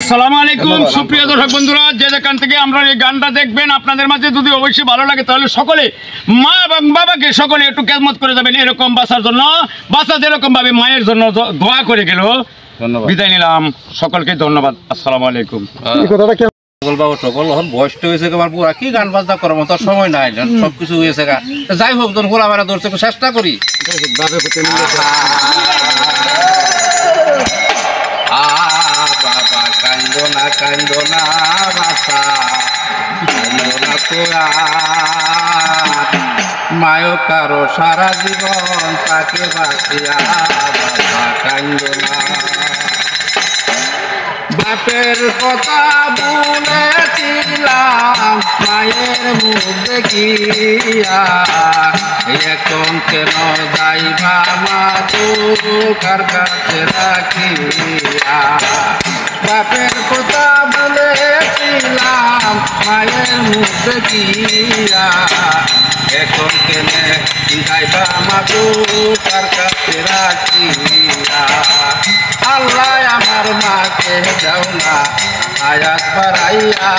আসসালামু আলাইকুম সুপ্রিয় দর্শক বন্ধুরা, যে যেখান থেকে আমরা এই গানটা দেখবেন, আপনাদের মাঝে যদি অবশ্যই ভালো লাগে তাহলে সকলে মা এবং বাবাকে সকলে একটু খেদমত করে যাবেন। এরকম বাঁচার জন্য, বাচ্চা যেরকম ভাবে মায়ের জন্য দোয়া করে গেল। বিদায় নিলাম, সকলকে ধন্যবাদ। আসসালামু আলাইকুম। বয়সটা হয়েছে আমার পুরা কি গান বাজনা করার মতো সময় নাই, সবকিছু হয়েছে। যাই হোক, তোর খোলা বেড়া ধরছে, চেষ্টা করি। বাবা কান্দো না বাসা, কান্দো না তোরা, মায়ো কারো সারা জীবন তাকে বাঁচিয়া, বাবা কান্দো না। বাপের কথা বলেছিলাম মায়ের মুখ দেখিয়া, এখন কেন যাইবা মা কার কাছে রাখিয়া। বাপের কথা বলেছিলাম মায়ের মুখ দেখিয়া, এখন কেন যাইবা মা কার কাছে রাখিয়া। আল্লাহ আমার মাকে যাও না আয়াত বাড়াইয়া,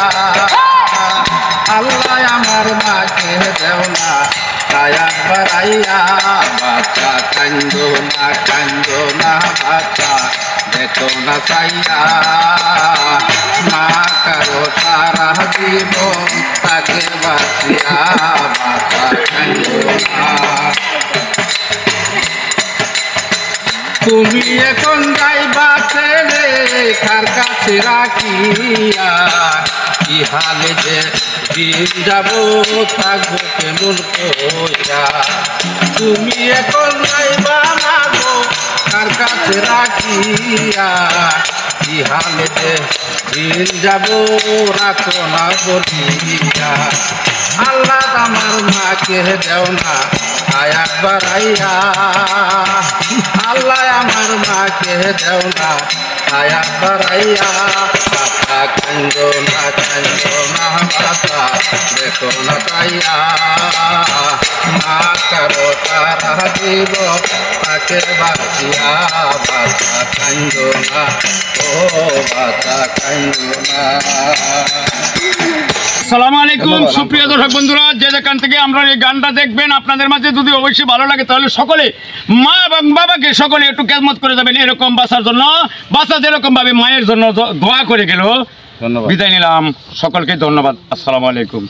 আল্লাহ আমার মাকে দেও না আয়াত বাড়াইয়া। বাচ্চা কান্দো না বাচ্চা, দেখো না চাইয়া, মা কারো সারা জীবন তাকে বাঁচিয়া, বাচ্চা কান্দো না। তুমি এখন যাইবা ছেলে কার কাছে রাখিয়া, কি হালে যে দিন যাব থাকবো কেমন কইরা। তুমি এখন যাইবা না গো কার কাছে রাখিয়া, কি হালে যে দিন যাব রাখো না বলিয়া। আল্লাহ আমার মাকে দেও না আয়াত বাড়াইয়া, আল্লাহ আমার মাকে দেও না আয়াত বাড়াইয়া। বাবা কান্দো না বাবা, দেখো না তাইয়া, মা কারো তারা দিব তাকে বাঁচিয়া, বাবা কান্দো না ও বাবা কান্দো না। আসসালামু আলাইকুম সুপ্রিয় দর্শক বন্ধুরা, যে যেখান থেকে আমরা এই গানটা দেখবেন, আপনাদের মাঝে যদি অবশ্যই ভালো লাগে তাহলে সকলে মা এবং বাবাকে সকলে একটু খেদমত করে যাবেন। এরকম বাঁচার জন্য, বাচ্চা যেরকম ভাবে মায়ের জন্য দোয়া করে গেল। বিদায় নিলাম, সকলকে ধন্যবাদ। আসসালামু আলাইকুম।